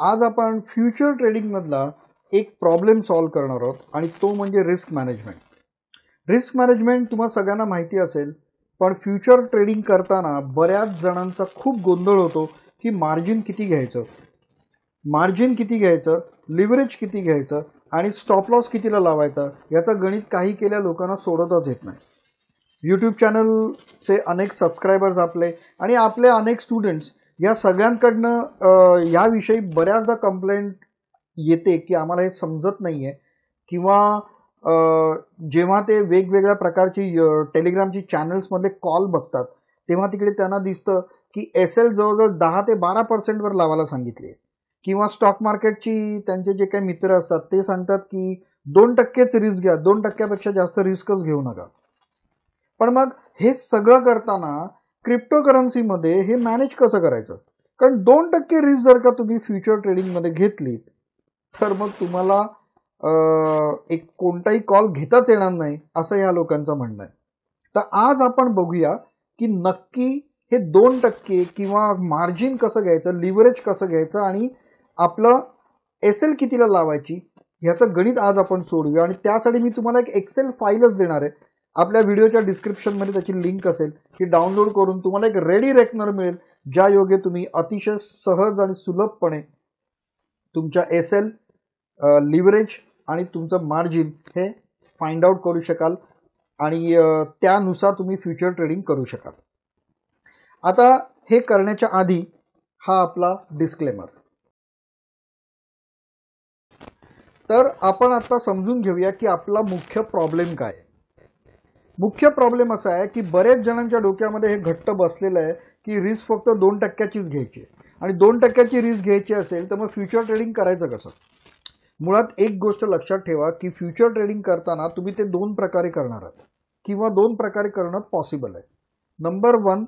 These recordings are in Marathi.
आज आपण फ्युचर ट्रेडिंग मधला एक प्रॉब्लेम सॉल्व करणार आहोत आणि तो म्हणजे रिस्क मॅनेजमेंट. रिस्क मॅनेजमेंट तुम्हा सगळ्यांना माहिती असेल, पण फ्युचर ट्रेडिंग करताना बऱ्याच जणांचा खूप गोंधळ होतो की मार्जिन किती घ्यायचं, लिव्हरेज किती घ्यायचं आणि स्टॉप लॉस कितीला लावायचा, याचं गणित काही केल्या लोकांना सोडतच येत नाही. यूट्यूब चॅनलचे अनेक सबस्क्रायबर्स आपले आणि आपले अनेक स्टुडंट्स या सगळ्यांकडनं याविषयी बऱ्याचदा कंप्लेंट येते की आम्हाला हे समजत नाही आहे, किंवा जेव्हा ते वेगवेगळ्या प्रकारची टेलिग्रामची चॅनल्समध्ये कॉल बघतात तेव्हा तिकडे त्यांना दिसतं की एस-एल जवळजवळ 10 ते 12% लावायला सांगितले, किंवा स्टॉक मार्केटची त्यांचे जे काही मित्र असतात ते सांगतात की 2%च रिस्क घ्या, 2%पेक्षा जास्त रिस्कच घेऊ नका. पण मग हे सगळं करताना क्रिप्टोकरन्सीमध्ये हे मॅनेज कसं करायचं? कारण 2% रिस्क जर का तुम्ही फ्युचर ट्रेडिंगमध्ये घेतली तर मग तुम्हाला एक कोणताही कॉल घेताच येणार नाही, असं या लोकांचं म्हणणं आहे. तर आज आपण बघूया की नक्की हे 2% किंवा मार्जिन कसं घ्यायचं, लिव्हरेज कसं घ्यायचं आणि आपलं एस-एल कितीला लावायची ह्याचं गणित आज आपण सोडूया. आणि त्यासाठी मी तुम्हाला एक एक्सेल फाईलच देणार आहे. आपल्या व्हिडिओच्या डिस्क्रिप्शनमध्ये त्याची लिंक असेल, की डाउनलोड करून तुम्हाला एक रेडी रेकनर मिळेल, ज्या योगे तुम्ही अतिशय सहज आणि सुलभपणे तुमच्या एस-एल, लिव्हरेज आणि तुमचं मार्जिन हे फाइंड आउट करू शकाल आणि त्यानुसार तुम्ही फ्युचर ट्रेडिंग करू शकाल. आता हे करण्याच्या आधी हा आपला डिस्क्लेमर. तर आपण आता समजून घेऊया की आपला मुख्य प्रॉब्लेम काय आहे. मुख्य प्रॉब्लेम असा आहे की बरेच जणांच्या डोक्यामध्ये हे घट्ट बसलेलं आहे की रिस्क फक्त 2%चीच घ्यायची आणि 2%ची रिस्क घ्यायची असेल तर मग फ्युचर ट्रेडिंग करायचं कसं? मुळात एक गोष्ट लक्षात ठेवा की फ्युचर ट्रेडिंग करताना तुम्ही ते 2 प्रकारे करणार आहात किंवा 2 प्रकारे करणं पॉसिबल आहे. नंबर 1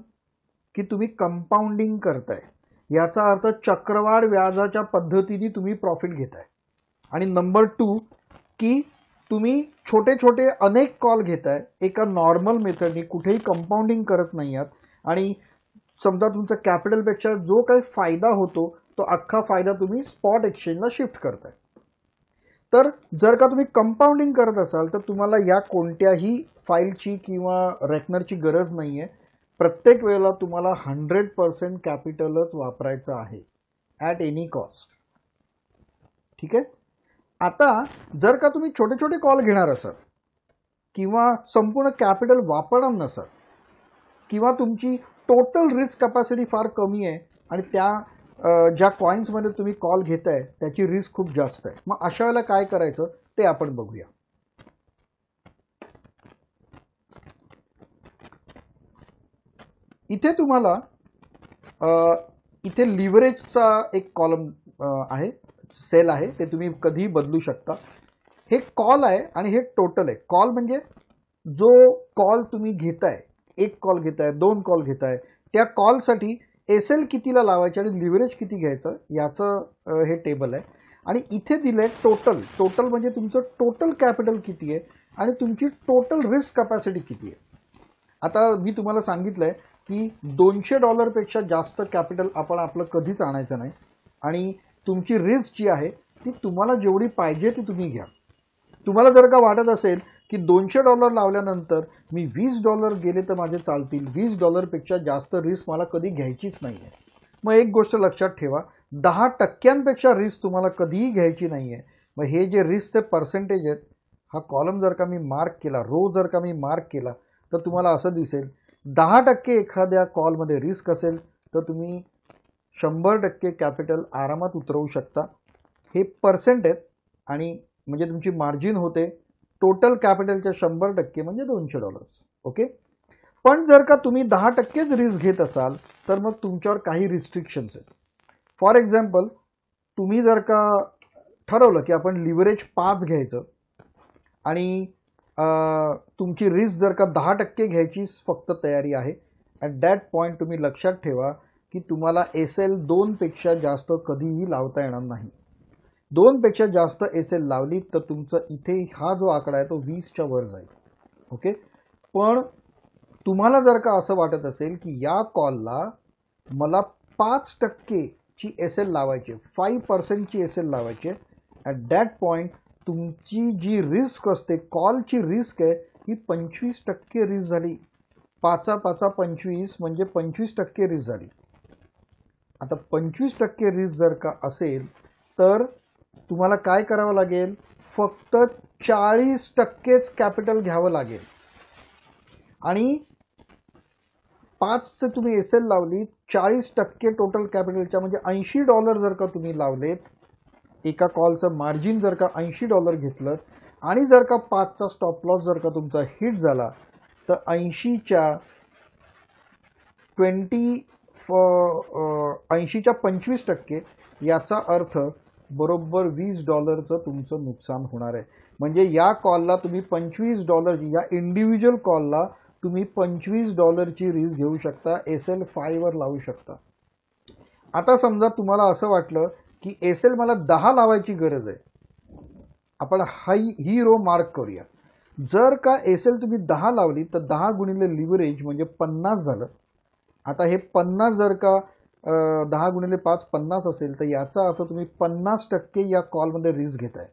की तुम्ही कंपाऊंडिंग करताय, याचा अर्थ चक्रवाढ व्याजाच्या पद्धतीने तुम्ही प्रॉफिट घेताय. आणि नंबर 2 की तुम्ही छोटे छोटे अनेक कॉल घेताय एका नॉर्मल मेथडनी, कुठेही कंपाऊंडिंग करत नाही आहात आणि समजा तुमचा कॅपिटलपेक्षा जो काही फायदा होतो तो अख्खा फायदा तुम्ही स्पॉट एक्सचेंजला शिफ्ट करताय. तर जर का तुम्ही कंपाऊंडिंग करत असाल तर तुम्हाला या कोणत्याही फाईलची किंवा रेकनरची गरज नाही आहे. प्रत्येक वेळेला तुम्हाला 100% कॅपिटलच वापरायचं आहे ॲट एनी कॉस्ट. ठीक आहे. आता जर का तुम्ही छोटे छोटे कॉल घेणार असाल किंवा संपूर्ण कॅपिटल वापरणार नसाल किंवा तुमची टोटल रिस्क कॅपॅसिटी फार कमी आहे आणि त्या ज्या कॉइन्समध्ये तुम्ही कॉल घेताय त्याची रिस्क खूप जास्त आहे, मग अशा वेळेला काय करायचं ते आपण बघूया. इथे तुम्हाला इथे लिव्हरेजचा एक कॉलम आहे, सेल आहे, ते तुम्ही कधीही बदलू शकता. हे कॉल आहे आणि हे टोटल आहे. कॉल म्हणजे जो कॉल तुम्ही घेताय, 1 कॉल घेताय, 2 कॉल घेताय, त्या कॉलसाठी एस-एल कितीला लावायचं आणि लिव्हरेज किती घ्यायचं याचं हे टेबल आहे. आणि इथे दिलंय टोटल. टोटल म्हणजे तुमचं टोटल कॅपिटल किती आहे आणि तुमची टोटल रिस्क कॅपॅसिटी किती आहे. आता मी तुम्हाला सांगितलंय की $200 जास्त कॅपिटल आपण आपलं कधीच आणायचं नाही आणि तुमची रिस्क जी आहे ती तुम्हाला जेवढी पाहिजे ती तुम्ही घ्या. तुम्हाला जर का वाटत असेल की $200 लावल्यानंतर मी $20 गेले तर माझे चालतील, $20पेक्षा जास्त रिस्क मला कधी घ्यायचीच नाही आहे, मग एक गोष्ट लक्षात ठेवा, 10%पेक्षा रिस्क तुम्हाला कधीही घ्यायची नाही आहे. मग हे जे रिस्कचे पर्सेंटेज आहेत, हा कॉलम जर का मी मार्क केला, रो जर का मी मार्क केला तर तुम्हाला असं दिसेल 10% एखाद्या कॉलमध्ये रिस्क असेल तर तुम्ही 100% कॅपिटल आरामात उतरवू शकता. हे पर्सेंट आहेत आणि म्हणजे तुमची मार्जिन होते टोटल कॅपिटलच्या 100% म्हणजे $200. ओके. पण जर का तुम्ही 10%च रिस्क घेत असाल तर मग तुमच्यावर काही रिस्ट्रिक्शन्स आहेत. फॉर एक्झाम्पल, तुम्ही जर का ठरवलं की आपण लिव्हरेज 5 घ्यायचं आणि तुमची रिस्क जर का 10% घ्यायची फक्त तयारी आहे, ॲट दॅट पॉईंट तुम्ही लक्षात ठेवा की तुम्हाला एस-एल 2पेक्षा जास्त कधीही लावता येणार नाही. 2पेक्षा जास्त एस-एल लावली तर तुमचं इथे हा जो आकडा आहे तो 20च्या वर जाईल. ओके. पण तुम्हाला जर का असं वाटत असेल की या कॉलला मला 5% ची एस एल लावायची, 5%ची एस एल लावायची. ॲट दॅट पॉईंट तुमची जी रिस्क असते, कॉलची रिस्क आहे, ही 25% रिस्क झाली. 5×5=25 म्हणजे 25% रिस्क झाली. आता 25% रिस्क जर का असेल तर तुम्हाला काय करावं लागेल, फक्त 40%च कॅपिटल घ्यावं लागेल. आणि 5चे तुम्ही एस एल लावली, 40% टोटल कॅपिटलच्या म्हणजे $80 जर का तुम्ही लावलेत, एका कॉलचं मार्जिन जर का $80 घेतलं आणि जर का 5चा स्टॉप लॉस जर का तुमचा हिट झाला तर 80च्या 25%, याचा अर्थ बरोबर $20चं तुमचं नुकसान होणार आहे. म्हणजे या कॉलला तुम्ही $25, या इंडिव्हिज्युअल कॉलला तुम्ही $25ची रिस्क घेऊ शकता, एस एल 5 वर लावू शकता. आता समजा तुम्हाला असं वाटलं की एस एल मला 10 लावायची गरज आहे, आपण ही रो मार्क करूया. जर का एस एल तुम्ही 10 लावली तर 10 गुणिले लिव्हरेज म्हणजे 50 झालं. आता हे 50 जर का 10 गुणिले 5 50 असेल तर याचा अर्थ तुम्ही 50% या कॉलमध्ये रिस्क घेताय.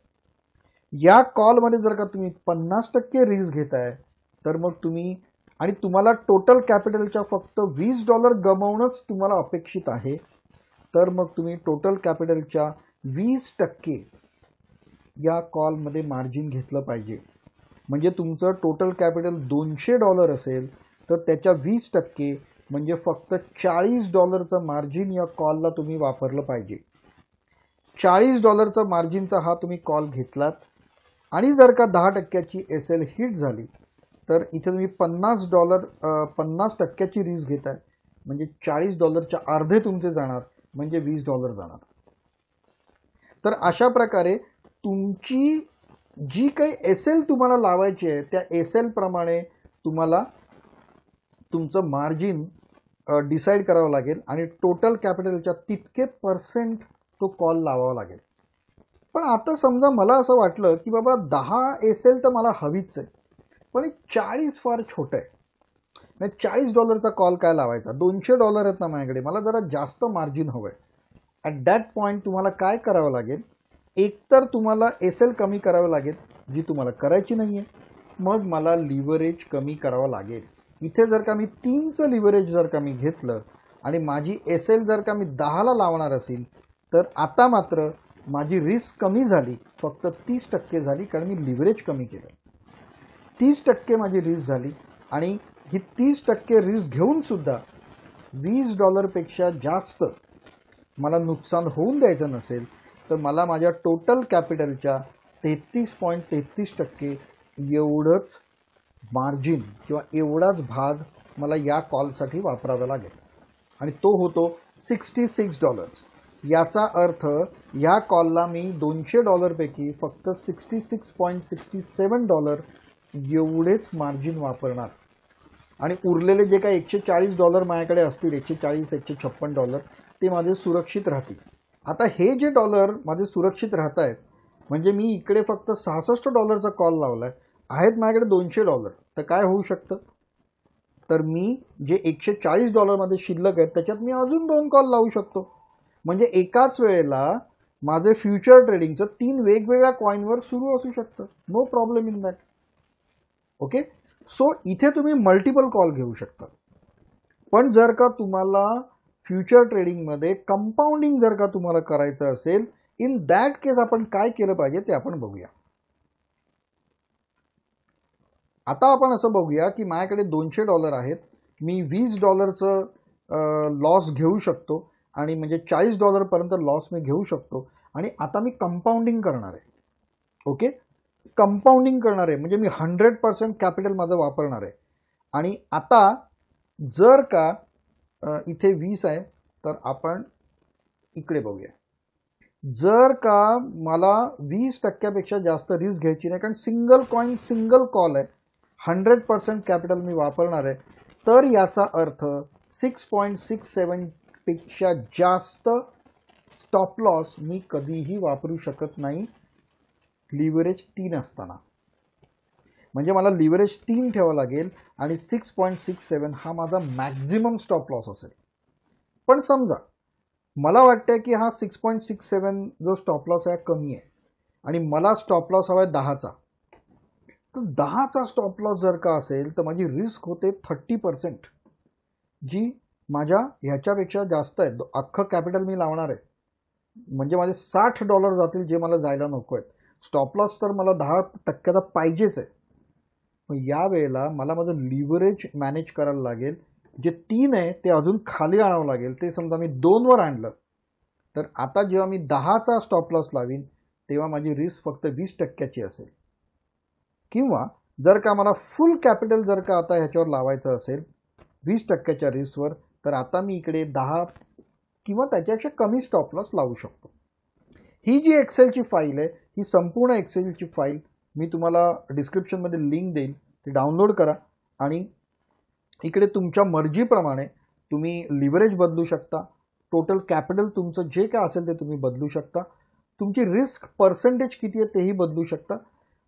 या कॉलमध्ये जर का तुम्ही 50% रिस्क घेताय तर मग तुम्ही, आणि तुम्हाला टोटल कॅपिटलच्या फक्त $20 गमावणंच तुम्हाला अपेक्षित आहे, तर मग तुम्ही टोटल कॅपिटलच्या 20% या कॉलमध्ये मार्जिन घेतलं पाहिजे. म्हणजे तुमचं टोटल कॅपिटल $200 असेल तर त्याच्या 20% म्हणजे फक्त $40चं मार्जिन या कॉलला तुम्ही वापरलं पाहिजे. $40चा मार्जिनचा हा तुम्ही कॉल घेतलात आणि जर का 10%ची एस एल हिट झाली तर इथे तुम्ही $50ची रिस्क घेताय, म्हणजे $40च्या अर्धे तुमचे जाणार, म्हणजे $20 जाणार. तर अशा प्रकारे तुमची जी काही एस एल तुम्हाला लावायची आहे त्या एस एल प्रमाणे तुम्हाला तुमचं मार्जिन डिसाईड करावं लागेल आणि टोटल कॅपिटलच्या तितके % तो कॉल लावावा लागेल. पण आता समजा मला असं वाटलं की बाबा 10 एस एल तर मला हवीच आहे, पण 40 फार छोटं आहे, $40चा कॉल काय लावायचा, $200 आहेत ना माझ्याकडे, मला जरा जास्त मार्जिन हवं आहे. ॲट दॅट पॉईंट तुम्हाला काय करावं लागेल, एकतर तुम्हाला एस एल कमी करावं लागेल, जी तुम्हाला करायची नाही आहे, मग मला लिव्हरेज कमी करावं लागेल. इथे जर का मी 3चं लिव्हरेज जर का मी घेतलं आणि माझी एस एल जर का मी 10ला लावणार असेल तर आता मात्र माझी रिस्क कमी झाली, फक्त 30% झाली, कारण मी लिव्हरेज कमी केलं. 30% माझी रिस्क झाली आणि ही 30% रिस्क घेऊन सुद्धा $20पेक्षा जास्त मला नुकसान होऊन द्यायचं नसेल तर मला माझ्या टोटल कॅपिटलच्या 33.33% एवढंच मार्जिन किंवा एवढाच भाग मला या कॉलसाठी वापरावा लागेल आणि तो होतो $66. याचा अर्थ या कॉलला मी $200 पैकी फक्त $66.67 एवढेच मार्जिन वापरणार आणि उरलेले जे काही $140 माझ्याकडे असतील, $140-156 ते माझे सुरक्षित राहतील. आता हे जे डॉलर माझे सुरक्षित राहत आहेत, म्हणजे मी इकडे फक्त $66चा कॉल लावला आहेत माझ्याकडे $200, तर काय होऊ शकतं, तर मी जे $140 मध्ये शिल्लक आहेत त्याच्यात मी अजून 2 कॉल लावू शकतो. म्हणजे एकाच वेळेला माझे फ्युचर ट्रेडिंगचं 3 वेगवेगळ्या कॉईनवर सुरू असू शकतं. No problem in that. Okay, so इथे तुम्ही मल्टिपल कॉल घेऊ शकता. पण जर का तुम्हाला फ्युचर ट्रेडिंगमध्ये कंपाऊंडिंग जर का तुम्हाला करायचं असेल, इन दॅट केस आपण काय केलं पाहिजे ते आपण बघूया. आता आपण असं बघूया की माझ्याकडे $200 आहेत, मी $20चं लॉस घेऊ शकतो आणि म्हणजे $40 पर्यंत लॉस मी घेऊ शकतो आणि आता मी कंपाऊंडिंग करणार आहे. ओके, कंपाऊंडिंग करणार आहे म्हणजे मी 100% कॅपिटल माझं वापरणार आहे. आणि आता जर का इथे 20 आहे तर आपण इकडे बघूया. जर का मला 20%पेक्षा जास्त रिस्क घ्यायची नाही, कारण सिंगल कॉईन सिंगल कॉल आहे, 100% कॅपिटल मी वापरणार आहे, तर याचा अर्थ 6.67 पेक्षा जास्त स्टॉप लॉस मी कधीही वापरू शकत नाही लिव्हरेज 3 असताना. म्हणजे मला लिव्हरेज 3 ठेवावं लागेल आणि 6.67 हा माझा मॅक्झिमम स्टॉप लॉस असेल. पण समजा मला वाटतं की हा 6.67 जो स्टॉप लॉस आहे कमी आहे आणि मला स्टॉप लॉस हवा आहे 10चा. तर 10चा स्टॉप लॉस जर का असेल तर माझी रिस्क होते 30%, जी माझ्या ह्याच्यापेक्षा जास्त आहे. अख्खं कॅपिटल मी लावणार आहे म्हणजे माझे $60 जातील जे मला जायला नको आहेत. स्टॉप लॉस तर मला 10% पाहिजेच आहे. मग या वेळेला मला माझं लिव्हरेज मॅनेज करायला लागेल. जे 3 आहे ते अजून खाली आणावं लागेल. ते समजा मी 2वर आणलं तर आता जेव्हा मी 10चा स्टॉप लॉस लावीन तेव्हा माझी रिस्क फक्त 20%ची असेल. किंवा जर का मला फुल कॅपिटल जर का आता ह्याच्यावर लावायचं असेल 20%च्या रिस्कवर, तर आता मी इकडे 10 किंवा त्याच्यापेक्षा कमी स्टॉप लॉस लावू शकतो. ही जी एक्सेलची फाईल आहे ही संपूर्ण एक्सेलची फाईल मी तुम्हाला डिस्क्रिप्शनमध्ये लिंक देईल. ती डाउनलोड करा आणि इकडे तुमच्या मर्जीप्रमाणे तुम्ही लिव्हरेज बदलू शकता. टोटल कॅपिटल तुमचं जे काय असेल ते तुम्ही बदलू शकता. तुमची रिस्क पर्सेंटेज किती आहे तेही बदलू शकता.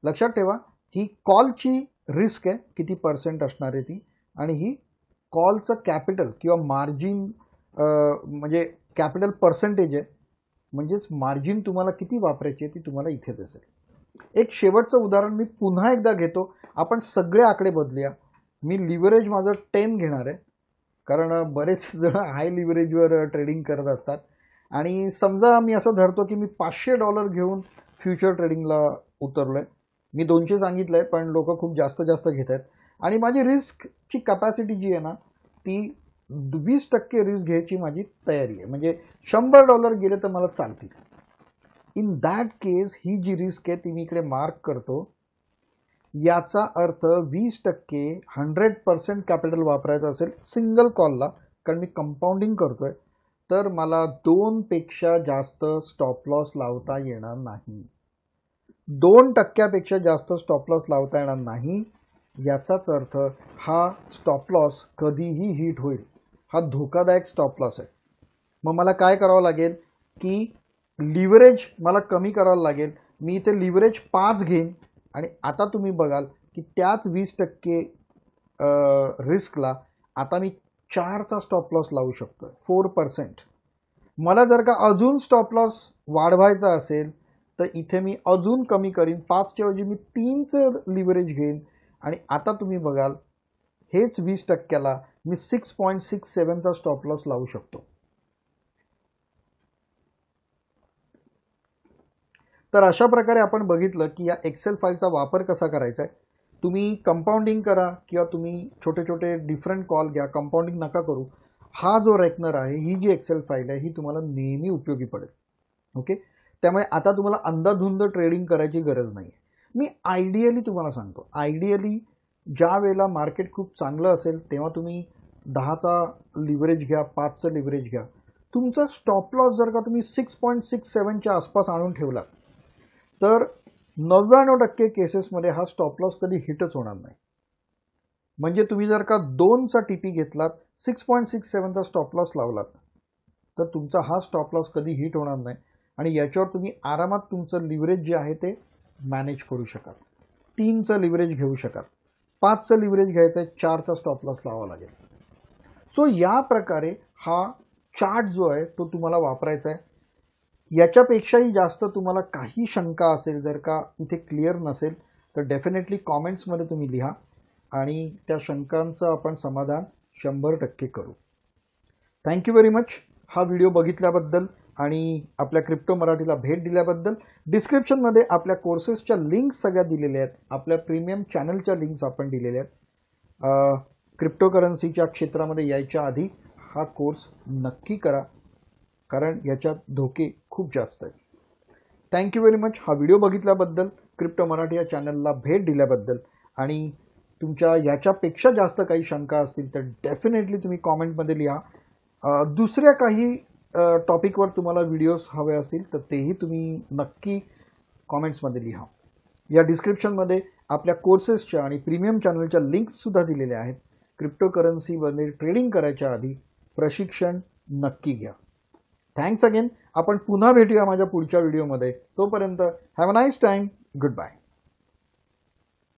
लक्षात ठेवा ही कॉलची रिस्क आहे, किती पर्सेंट असणार आहे ती, आणि ही कॉलचं कॅपिटल किंवा मार्जिन म्हणजे कॅपिटल पर्सेंटेज आहे, म्हणजेच मार्जिन तुम्हाला किती वापरायची आहे ती तुम्हाला इथे दिसेल. एक शेवटचं उदाहरण मी पुन्हा एकदा घेतो. आपण सगळे आकडे बदलूया. मी लिव्हरेज माझं 10 घेणार आहे कारण बरेच जण हाय लिव्हरेजवर ट्रेडिंग करत असतात. आणि समजा मी असं धरतो की मी $500 घेऊन फ्युचर ट्रेडिंगला उतरलो आहे. मी 200 सांगितलं आहे पण लोक खूप जास्त घेत आहेत आणि माझी रिस्कची कॅपॅसिटी जी आहे ना ती 20% रिस्क घ्यायची माझी तयारी आहे. म्हणजे $100 गेले तर मला चालतील. इन दॅट केस ही जी रिस्क आहे ती मी इकडे मार्क करतो. याचा अर्थ 20% 100% कॅपिटल वापरायचं असेल सिंगल कॉलला, कारण मी कंपाऊंडिंग करतोय, तर मला 2 पेक्षा जास्त स्टॉप लॉस लावता येणार नाही. 2% जास्त स्टॉप लॉस लावता येणार नाही. याचाच अर्थ हा स्टॉप लॉस कधीही हिट होईल. हा धोकादायक स्टॉप लॉस आहे. मग मला काय करावं लागेल की लिव्हरेज मला कमी करावं लागेल. मी इथे लिव्हरेज 5 घेईन आणि आता तुम्ही बघाल की त्याच 20% रिस्कला आता मी 4चा स्टॉप लॉस लावू शकतो, 4%. मला जर का अजून स्टॉप लॉस वाढवायचा असेल तर इथे मी अजून कमी करीन. 5च्या ऐवजी मी 3चं लिव्हरेज घेईन आणि आता तुम्ही बघाल हेच 20%ला मी 6.67चा स्टॉप लॉस लावू शकतो. तर अशा प्रकारे आपण बघितलं की या एक्सेल फाईलचा वापर कसा करायचा आहे. तुम्ही कंपाऊंडिंग करा किंवा तुम्ही छोटे छोटे डिफरंट कॉल घ्या, कंपाऊंडिंग नका करू. हा जो रेकनर आहे, ही जी एक्सेल फाईल आहे, ही तुम्हाला नेहमी उपयोगी पडेल. ओके, त्यामुळे आता तुम्हाला अंधाधुंद ट्रेडिंग करायची गरज नाही आहे. मी आयडियली तुम्हाला सांगतो, आयडियली ज्या वेळेला मार्केट खूप चांगलं असेल तेव्हा तुम्ही 10चा लिव्हरेज घ्या, 5चं लिव्हरेज घ्या. तुमचा स्टॉप लॉस जर का तुम्ही 6.67च्या आसपास आणून ठेवला तर 99% केसेसमध्ये हा स्टॉप लॉस कधी हिटच होणार नाही. म्हणजे तुम्ही जर का 2चा टीपी घेतलात, 6.67चा स्टॉप लॉस लावलात, तर तुमचा हा स्टॉप लॉस कधी हिट होणार नाही आणि याच्यावर तुम्ही आरामात तुमचं लिव्हरेज जे आहे ते मॅनेज करू शकाल. 3चं लिव्हरेज घेऊ शकाल, 5चं लिव्हरेज घ्यायचं आहे, 4चा स्टॉप लॉस लावावा लागेल. सो या प्रकारे हा चार्ट जो आहे तो तुम्हाला वापरायचा आहे. याच्यापेक्षाही जास्त तुम्हाला काही शंका असेल, जर का इथे क्लिअर नसेल, तर डेफिनेटली कॉमेंट्समध्ये तुम्ही लिहा आणि त्या शंकांचं आपण समाधान 100% करू. थँक्यू व्हेरी मच हा व्हिडिओ बघितल्याबद्दल आणि आपल्या क्रिप्टो मराठीला भेट दिल्याबद्दल. डिस्क्रिप्शनमध्ये आपल्या कोर्सेसच्या लिंक्स सगळ्या दिलेल्या आहेत. आपल्या प्रीमियम चॅनलच्या लिंक्स आपण दिलेल्या आहेत. क्रिप्टोकरन्सीच्या क्षेत्रामध्ये यायच्या आधी हा कोर्स नक्की करा, कारण याच्यात धोके खूप जास्त आहेत. थँक्यू व्हेरी मच हा व्हिडिओ बघितल्याबद्दल, क्रिप्टो मराठी या चॅनलला भेट दिल्याबद्दल. आणि तुमच्या याच्यापेक्षा जास्त काही शंका असतील तर डेफिनेटली तुम्ही कॉमेंटमध्ये लिहा. दुसऱ्या काही टॉपिकवर तुम्हाला व्हिडिओज हवे असतील तर तेही तुम्ही नक्की कॉमेंट्समध्ये लिहा. या डिस्क्रिप्शनमध्ये आपल्या कोर्सेसच्या आणि प्रीमियम चॅनलच्या लिंक्ससुद्धा दिलेल्या आहेत. क्रिप्टोकरन्सीमध्ये ट्रेडिंग करायच्या आधी प्रशिक्षण नक्की घ्या. Thanks again. आपण पुन्हा भेटूया माझ्या पुढच्या व्हिडिओमध्ये. तोपर्यंत have a nice time. Good bye.